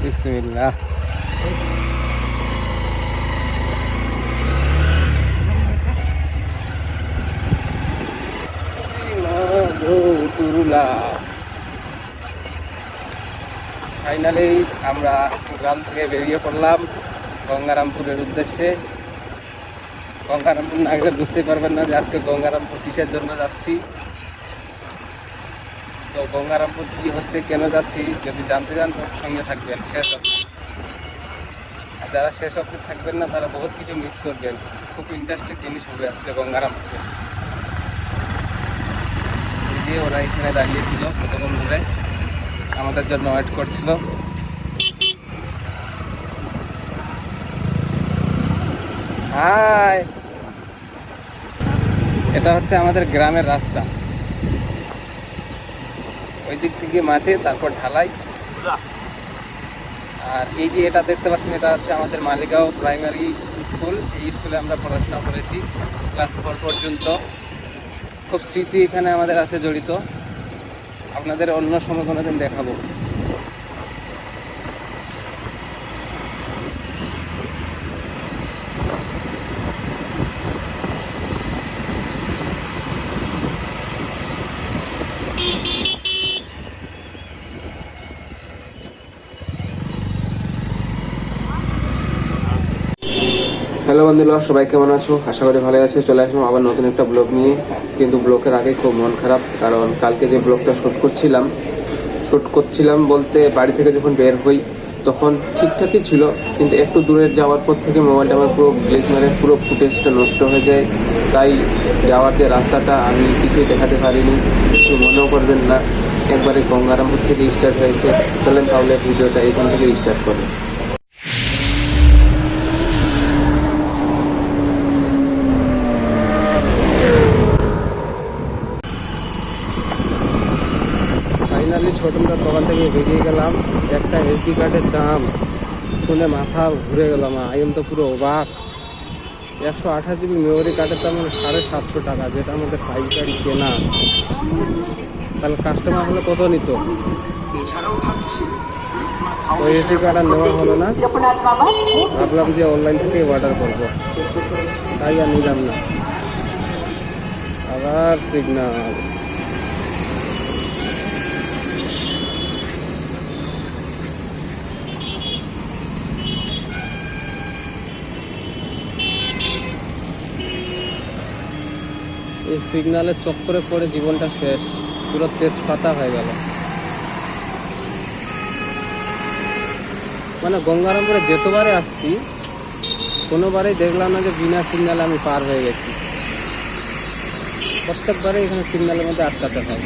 বিসমিল্লাহ। ফাইনালি আমরা গ্রাম থেকে বেরিয়ে পড়লাম গঙ্গারামপুরের উদ্দেশ্যে। গঙ্গারামপুর না গেলে বুঝতে পারবেন না যে আজকে গঙ্গারামপুর কিসের জন্য যাচ্ছি। তো গঙ্গারামপুর কি হচ্ছে, কেন যাচ্ছি, যদি জানতে চান তো সঙ্গে থাকবেন শেষ অবধি। আর যারা শেষ অবধি থাকবেন না তারা বহুত কিছু মিস করবেন। খুব ইন্টারেস্টিং জিনিস হবে আজকে গঙ্গারামপুরে। এই যে ওরা এখানে দাঁড়িয়েছিল কতক্ষণ ধরে আমাদের জন্য ওয়েট করছিল। হাই, এটা হচ্ছে আমাদের গ্রামের রাস্তা। ওই দিক থেকে মাঠে, তারপর ঢালাই। আর এই যে এটা দেখতে পাচ্ছেন, এটা হচ্ছে আমাদের মালিগাঁও প্রাইমারি স্কুল। এই স্কুলে আমরা পড়াশোনা করেছি ক্লাস 4 পর্যন্ত। খুব স্মৃতি এখানে আমাদের আছে জড়িত, আপনাদের অন্য সময় কোনো দিন দেখাবো। হ্যালো বন্ধুরা, সবাই কেমন আছো? আশা করি ভালো আছে। চলে আসলাম আবার নতুন একটা ব্লগ নিয়ে। কিন্তু ব্লগের আগে খুব মন খারাপ, কারণ কালকে যে ব্লগটা শ্যুট করছিলাম বলতে বাড়ি থেকে যখন বের হই তখন ঠিকঠাকই ছিল, কিন্তু একটু দূরে যাওয়ার পর থেকে মোবাইলটা আমার পুরো গ্লিচ মেরে পুরো ফুটেজটা নষ্ট হয়ে যায়। তাই যাওয়ার যে রাস্তাটা আমি কিছুই দেখাতে পারিনি, কিছু মনেও করবেন না। একবারে গঙ্গারামপুর থেকে স্টার্ট হয়েছে। চলেন তাহলে ভিডিওটা এখান থেকে স্টার্ট করি। ফাইনালি ছোটনদার দোকান থেকে বেরিয়ে গেলাম। একটা এসডি কার্ডের দাম শুনে মাথা ঘুরে গেলাম। আইএম তো পুরো অবাক। 128 জিবি মেমোরি কার্ডের দাম 750 টাকা, যেটা আমাদের পাইকারি কেনা। তাহলে কাস্টমার হলে কত নিত? ওই এসডি কার্ড আর নেওয়া হলো না। ভাবলাম যে অনলাইন থেকে অর্ডার করবো, তাই আর নিলাম না। আবার সিগন্যাল। এই সিগন্যালের চক্করে পড়ে জীবনটা শেষ, পুরো তেজপাতা হয়ে গেল। মানে গঙ্গারামপুরে যেতবারে আসছি কোনোবারেই দেখলাম না যে বিনা সিগন্যালে আমি পার হয়ে গেছি। প্রত্যেকবারে এখানে সিগন্যালের মধ্যে আটকাতে হয়।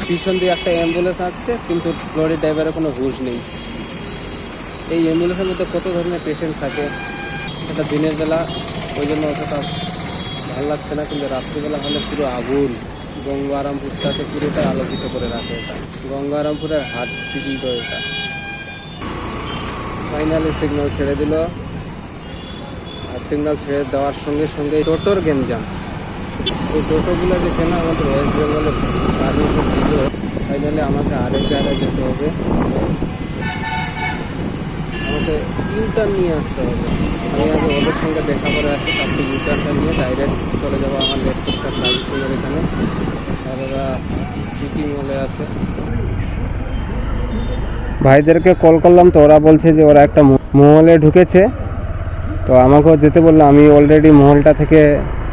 পিছন দিয়ে একটা অ্যাম্বুলেন্স আসছে, কিন্তু লরি ড্রাইভারের কোনো হুঁশ নেই। এই অ্যাম্বুলেন্সের মধ্যে কত ধরনের পেশেন্ট থাকে। এটা দিনের বেলা ওই জন্য অতটা ভালো লাগছে না, কিন্তু রাত্রিবেলা হলে পুরো আগুন। গঙ্গারামপুরটাকে পুরোটা আলোকিত করে রাখে এটা। গঙ্গারামপুরের হাট কিন্তু এটা। ফাইনালি সিগন্যাল ছেড়ে দিল, আর সিগন্যাল ছেড়ে দেওয়ার সঙ্গে সঙ্গে টোটোর গেমজাম। এই টোটোগুলো যে কেনা আমাদের ওয়েস্ট বেঙ্গলে পারমিশন দিল। ফাইনালি আমাকে আরেক জায়গায় যেতে হবে, আমাকে ইউটার্ন নিয়ে আসতে হবে। আমি আগে ওদের সঙ্গে দেখা করে আসি, তারপরে ইউটার্নটা নিয়ে ডাইরেক্ট চলে যাবো আমার লেকচার সার্ভিসিংয়ের এখানে। আর ওরা সিটি মলে আছে। ভাইদেরকে কল করলাম, তো ওরা বলছে যে ওরা একটা মহলে ঢুকেছে, তো আমাকেও যেতে বললো। আমি অলরেডি মহলটা থেকে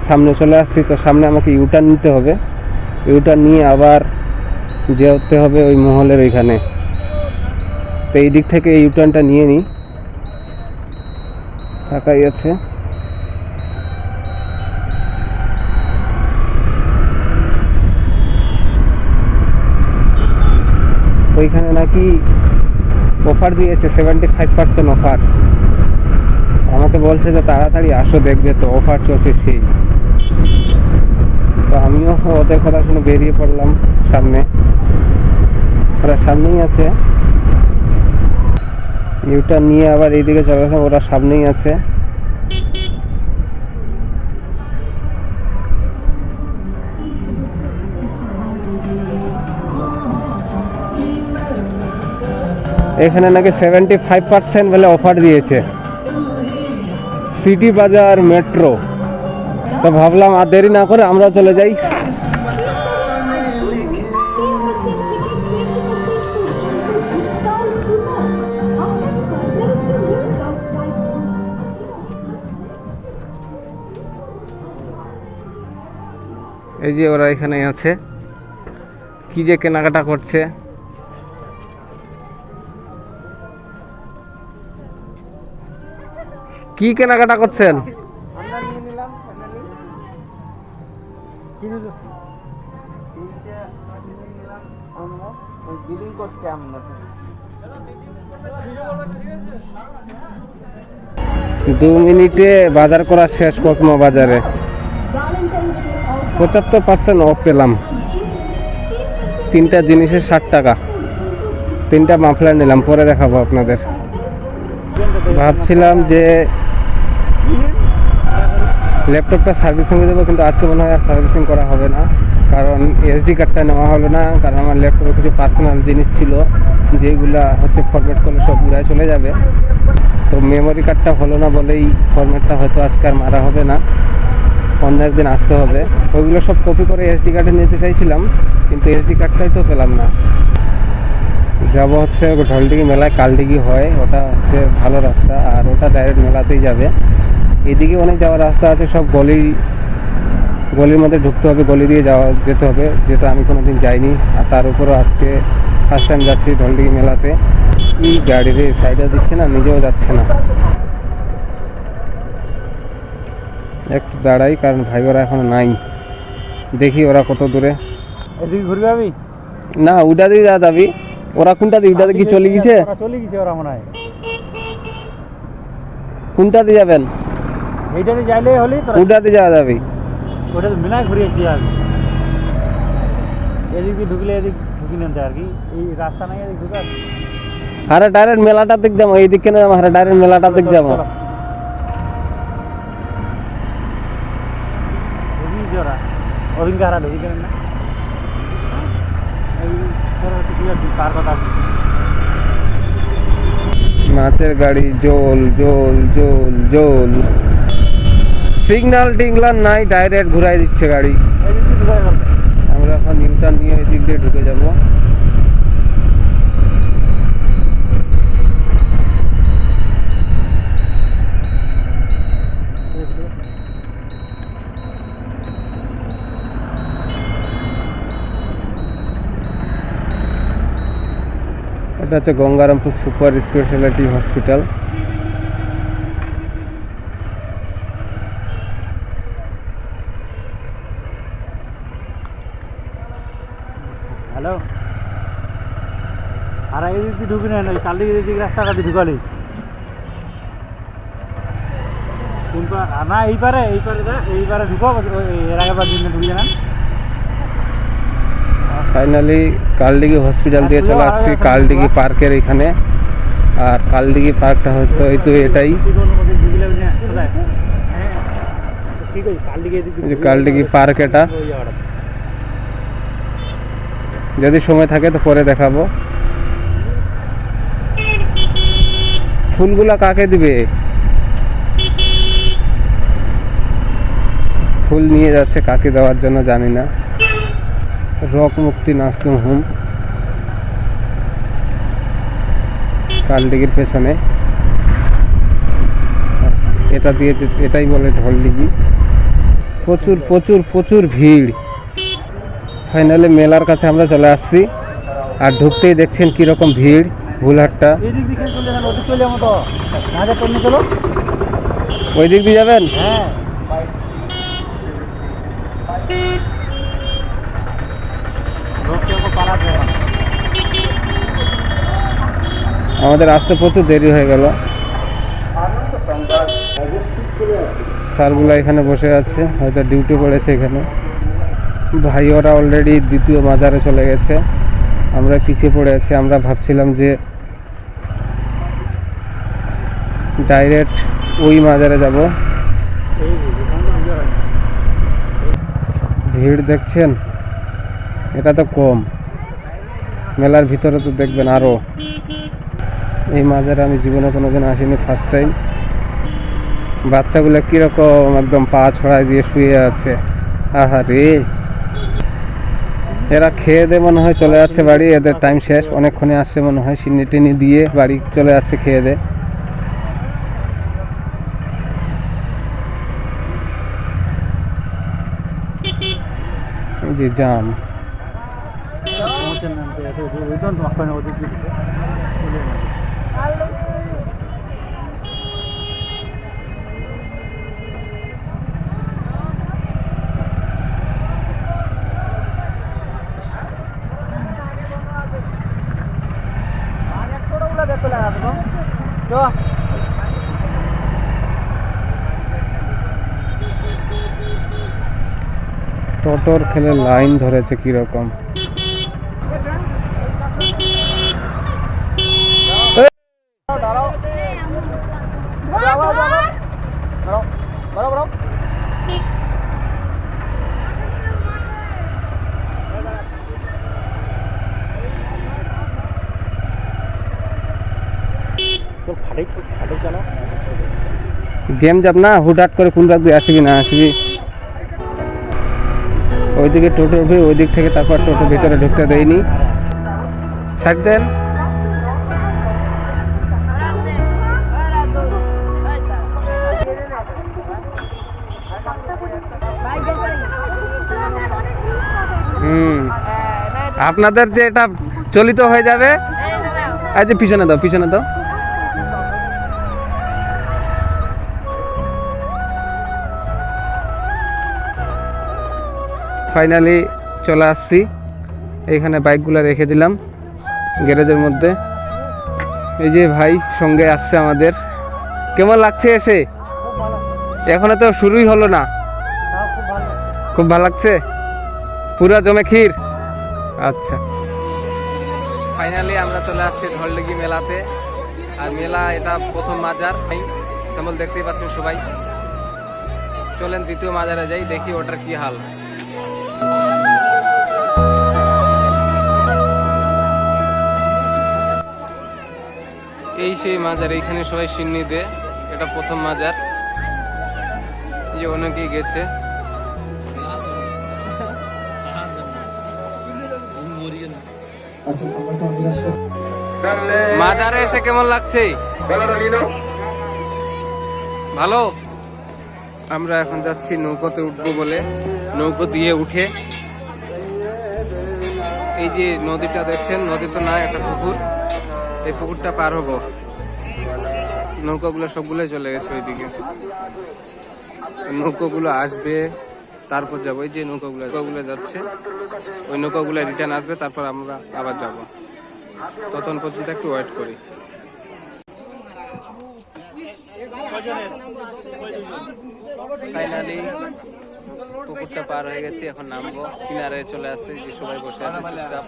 সামনে চলে আসছি, তো সামনে আমাকে ইউটার্ন নিতে হবে। ইউটার্ন নিয়ে আবার যেতে হবে ওই মহলের ওইখানে। তো এই দিক থেকে এই ইউটার্নটা নিয়ে নিই, ফাঁকাই আছে। ওইখানে নাকি অফার দিয়েছে, 75% অফার। আমাকে বলছে যে তাড়াতাড়ি আসো, দেখবে তো অফার চলছে সেই। তো আমিও ওদের কথা শুনে বেরিয়ে পড়লাম সামনে। ওরা সামনেই আছে, ইউটার্ন নিয়ে আবার এইদিকে চলে আসলাম। ওরা সামনেই আছে। এখানে নাকি 75% বলে অফার দিয়েছে, সিটি বাজার মেট্রো। তো ভাবলাম আর দেরি না করে আমরা চলে যাই। এই যে ওরা এখানে আছে, কি যে কেনাকাটা করছে। কি কেনাকাটা করছেন? দু মিনিটে বাজার করা শেষ কসমো বাজারে। 75% অফ পেলাম। 3টা জিনিসে 60 টাকা। 3টা মাফলার নিলাম, পরে দেখাবো আপনাদের। ভাবছিলাম যে ল্যাপটপটা সার্ভিসিং দেবো, কিন্তু আজকে মনে হয় আর সার্ভিসিং করা হবে না, কারণ এসডি কার্ডটা নেওয়া হলো না। কারণ আমার ল্যাপটপে কিছু পার্সোনাল জিনিস ছিল যেগুলা হচ্ছে ফরম্যাট করলে সব উড়ায় চলে যাবে। তো মেমোরি কার্ডটা হলো না বলেই ফরম্যাটটা হয়তো আজকে আর মারা হবে না, অন্য একদিন আসতে হবে। ওইগুলো সব কপি করে এসডি কার্ডে নিতে চাইছিলাম, কিন্তু এসডি কার্ডটাই তো পেলাম না। যাব হচ্ছে ঢলডিগি মেলায়, কালডিগি হয়, ওটা হচ্ছে ভালো রাস্তা, আর ওটা ডাইরেক্ট মেলাতেই যাবে। এদিকে অনেক যাওয়ার রাস্তা আছে, সব গলির মধ্যে ঢুকতে হবে, গলি দিয়ে যেতে হবে, যেটা আমি কোনোদিন যাইনি। আর তার উপরও আজকে ফার্স্ট টাইম যাচ্ছি ঢলডিগি মেলাতে। কি গাড়ি রে, সাইডে দিচ্ছে না, নিজেও যাচ্ছে না। একটু দাঁড়াই, কারণ ভাই ওরা এখনো নাই, দেখি ওরা কত দূরে। এদিকে ঘুরবি আমি না, উডা দিয়ে যা যাবি। ওরা কোনটা দিয়ে, উডা কি চলে গেছে? চলে গেছে ওরা মনে হয়। কোনটা দিয়ে যাবেন? এইটাতে যাইলে হলি উডা দিয়ে যাওয়া যাবে। ওটা তো মেলায় ঘুরিয়েছি আর এদিক দিয়ে ঢুকলে এদিক ঢুকি নেন আর কি, এই রাস্তা নাই এদিক ঢুকার। আরে ডাইরেক্ট মেলাটা দেখ যাবো, এইদিকে না যাবো, আরে ডাইরেক্ট মেলাটা দেখ যাবো। ওরা ওদিনকে হারা ঢুকি কেন না, কার কথা মাছের গাড়ি, জোল জোল জোল জোল, সিগন্যাল টিগনাল নাই, ডাইরেক্ট ঘুরাই দিচ্ছে গাড়ি। আমরা এখন ইউটার্ন নিয়ে এদিক দিয়ে ঢুকে যাব। এটা হচ্ছে Gangarampur super speciality hospital. Hello, আর এদিক দিয়ে ঢুকি নেন, ওই কালদিকে এদিক রাস্তাটা দিয়ে ঢুকালি কোন না, এইবারে ঢুকো, এর আগের বার দিন ঢুকে জানান। ফাইনালি কালডিগি হসপিটাল দিয়ে চলে আসছি কালডিগি পার্কের এখানে। আর কালডিগি পার্কটা হয়তো এই তো এটাই, কালডিগি পার্ক। এটা যদি সময় থাকে তো পরে দেখাবো। ফুলগুলা কাকে দিবে? ফুল নিয়ে যাচ্ছে, কাকে দেওয়ার জন্য জানি না। রক মুক্তি নার্সিং হোম কালডিগির পেছনে, এটা দিয়ে এটাই বলে ঢলডিগি। প্রচুর প্রচুর প্রচুর ভিড়। ফাইনালি মেলার কাছে আমরা চলে আসছি, আর ঢুকতেই দেখছেন কিরকম ভিড়। ভুলহাটটা ওই দিক দিয়ে যাবেন? হ্যাঁ, আমাদের আসতে প্রচুর দেরি হয়ে গেল। স্যারগুলো এখানে বসে আছে, হয়তো ডিউটি পড়েছে এখানে। ভাই ওরা অলরেডি দ্বিতীয় বাজারে চলে গেছে, আমরা পিছিয়ে পড়ে আছি। আমরা ভাবছিলাম যে ডাইরেক্ট ওই বাজারে যাব। ভিড় দেখছেন, এটা তো কম, মেলার ভিতরে তো দেখবেন আরো। এই মাজারে আমি জীবনে কোনোদিন আসিনি, ফার্স্ট টাইম। বাচ্চাগুলো কিরকম একদম পা ছড়াই দিয়ে শুয়ে আছে, আহা রে। এরা খেয়ে দিয়ে মনে হয় চলে যাচ্ছে বাড়ি, এদের টাইম শেষ, অনেকক্ষণে আসছে মনে হয়, সিন্নি টিনি দিয়ে বাড়ি চলে যাচ্ছে খেয়ে দিয়ে। এই যে জাম, টোটোর খেলে লাইন ধরেছে কিরকম। গেম যাব না, হুটহাট করে কোন রাখবি, আসবি না আসবি। ওইদিকে টোটো উঠে ওই দিক থেকে, তারপর টোটো ভিতরে ঢুকতে দেয়নি। ছাড় দেন। আপনাদের যে এটা চলিত হয়ে যাবে, এই যে পিছনে দাও, পিছনে দাও। ফাইনালি চলে আসছি, এইখানে বাইকগুলো রেখে দিলাম গ্যারেজের মধ্যে। এই যে ভাই সঙ্গে আসছে আমাদের, কেমন লাগছে এসে? এখনো তো শুরুই হলো না। খুব ভালো লাগছে, পুরো জমে ক্ষীর। আচ্ছা, ফাইনালি আমরা চলে আসছি ঢলডিগি মেলাতে। আর মেলা এটা প্রথম মাজার, কেবল দেখতেই পাচ্ছেন সবাই। চলেন দ্বিতীয় মাজারে যাই, দেখি ওটার কি হাল। এই সেই মাজার, এইখানে সবাই সিন্নি দেয়, এটা প্রথম মাজার। যে অনেকেই গেছে। মাজারে এসে কেমন লাগছে? ভালো। আমরা এখন যাচ্ছি নৌকোতে উঠবো বলে, নৌকো দিয়ে উঠে এই যে নদীটা দেখছেন, নদী তো না, একটা পুকুর, এই পুকুরটা পার হবো। নৌকাগুলো সবগুলোই চলে গেছে ওইদিকে, নৌকাগুলো আসবে তারপর যাবো। এই যে নৌকাগুলো যাচ্ছে, ওই নৌকাগুলো রিটার্ন আসবে, তারপর আমরা আবার যাব। ততক্ষণ পর্যন্ত একটু ওয়েট করি। ফাইনালি পুকুরটা পার হয়ে গেছি, এখন নামবো। কিনারে চলে আসছে, যে সবাই বসে আছে চুপচাপ।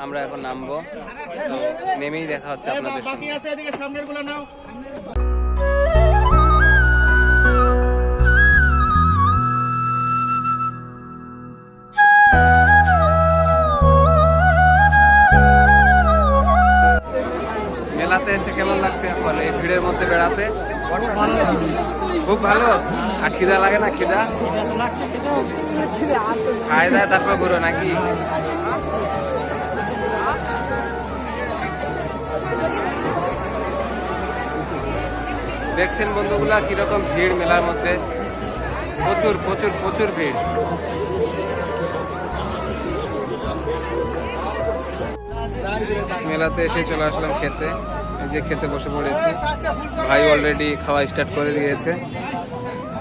আমরা এখন নামবো, তো নেমেই দেখা হচ্ছে আপনাদের সঙ্গে। মেলাতে এসে কেমন লাগছে এখন এই ভিড়ের মধ্যে বেড়াতে? খুব ভালো। আর খিদা লাগে না? খিদা খাই দেয় তারপর ঘুরো নাকি? দেখছেন বন্ধুগুলা কিরকম ভিড় মেলার মধ্যে, প্রচুর প্রচুর প্রচুর ভিড়। মেলাতে এসে চলে আসলাম খেতে, এই যে খেতে বসে পড়েছি। ভাই অলরেডি খাওয়া স্টার্ট করে দিয়েছে।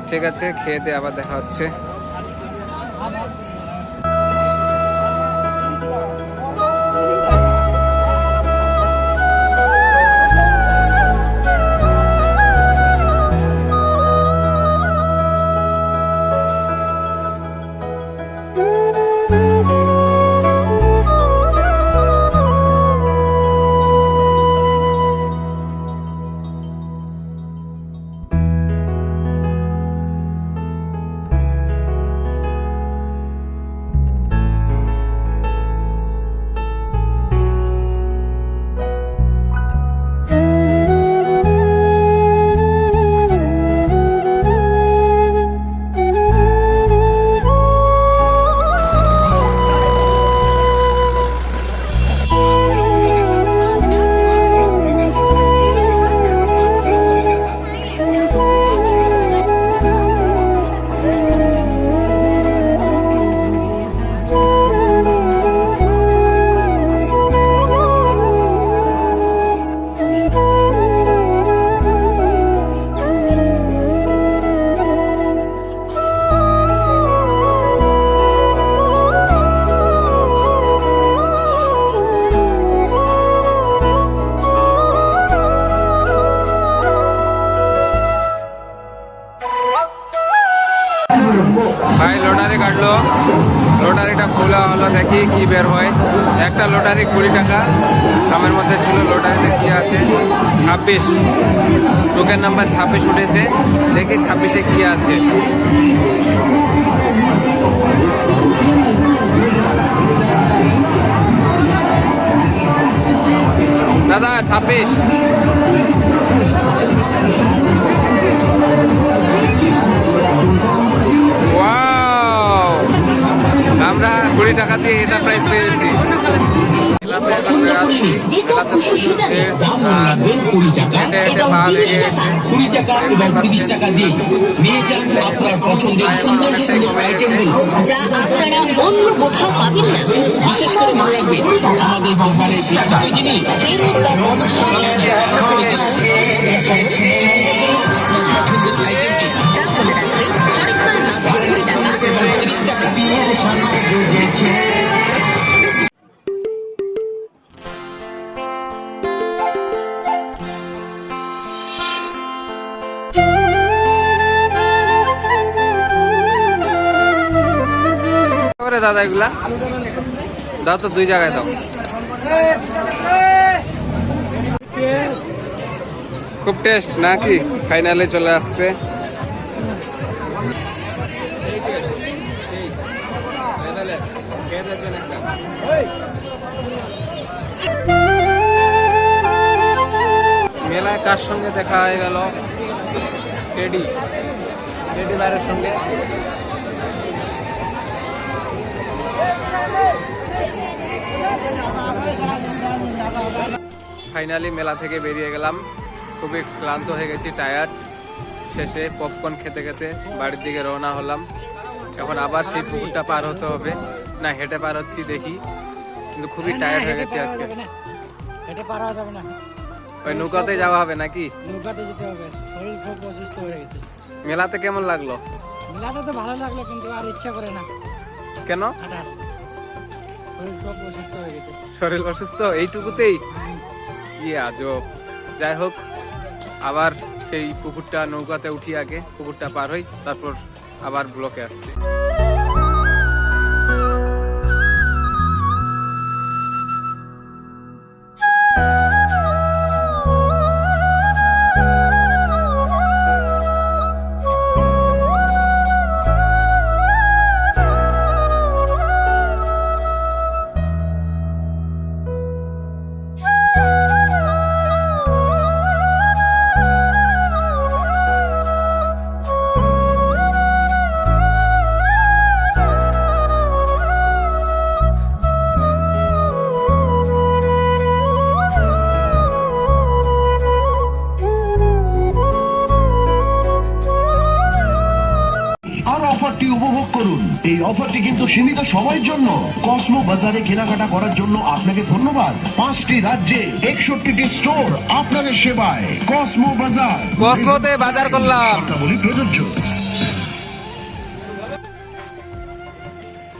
ঠিক আছে, খেয়ে দিয়ে আবার দেখা হচ্ছে। লটারিটা খোলা হলো, দেখি কি বের হয়। একটা লটারি 20 টাকা খামের মধ্যে ছিল। লটারিতে কি আছে? 26, টোকেন নাম্বার 26 উঠেছে। দেখি 26-এ কি আছে। দাদা 26। ওয়াও, আমরা 20 টাকা দিয়ে এটা প্রাইস পেয়েছি। মেলাতে এখন বেড়াচ্ছি, মেলাতে প্রচুর ভিড়, আর হেঁটে হেঁটে পা ভেঙে গেছে। 20 টাকা এবং 30 টাকা দিয়ে নিয়ে যান আপনার পছন্দের সুন্দর সুন্দর আইটেমগুলো, যা আপনারা অন্য কোথাও পাবেন না। বিশেষ করে মনে রাখবেন আমাদের দোকানের বিখ্যাত জিনিস ফেরত বা বদল আপনার পছন্দের আইটেমটি তা মনে রাখবেন, পরীক্ষার মাত্র 20 টাকা। এবং 30 টাকা দিয়ে করে দাদা এগুলা দাও তো, 2 জায়গায় দাও। খুব টেস্ট নাকি? ফাইনালে চলে আসছে। মেলায় কার সঙ্গে দেখা হয়ে গেল? টেডি ভাইয়ের সঙ্গে। ফাইনালি মেলা থেকে বেরিয়ে গেলাম, খুবই ক্লান্ত হয়ে গেছি, টায়ার্ড। শেষে পপকর্ন খেতে খেতে বাড়ির দিকে রওনা হলাম। এখন আবার সেই পুকুরটা পার হতে হবে, না হেঁটে পার হচ্ছি দেখি, কিন্তু খুবই টায়ার্ড হয়ে গেছি আজকে। হেঁটে পার হওয়া যাবে না, ওই নৌকাতে যাওয়া হবে নাকি? নৌকাতে যেতে হবে। শরীর খুব অসুস্থ হয়ে গেছে। মেলাতে কেমন লাগলো? মেলাতে তো ভালো লাগলো, কিন্তু আর ইচ্ছা করে না কেন? হাঁটার। শরীর খুব অসুস্থ হয়ে গেছে। শরীর অসুস্থ এইটুকুতেই? কি আজব। যাই হোক, আবার সেই পুকুরটা নৌকাতে উঠি, আগে পুকুরটা পার হই, তারপর আবার ব্লকে আসছি। আর অফারটি উপভোগ করুন। এই অফারটি কিন্তু সীমিত সময়ের জন্য। কসমো বাজারে কেনাকাটা করার জন্য আপনাকে ধন্যবাদ। 5টি রাজ্যে 61টি স্টোর আপনাদের সেবায়। কসমো বাজার, কসমোতে বাজার করলাম। বলি প্রযোজ্য।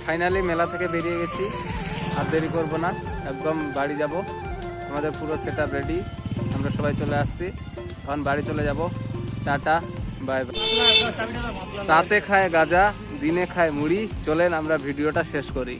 ফাইনালি মেলা থেকে বেরিয়ে গেছি, আর দেরি করবো না, একদম বাড়ি যাব। আমাদের পুরো সেট আপ রেডি, আমরা সবাই চলে আসছি। এখন বাড়ি চলে যাব। Tata, bye bye. রাতে খায় গাজা, দিনে খায় মুড়ি। চলেন আমরা ভিডিওটা শেষ করি।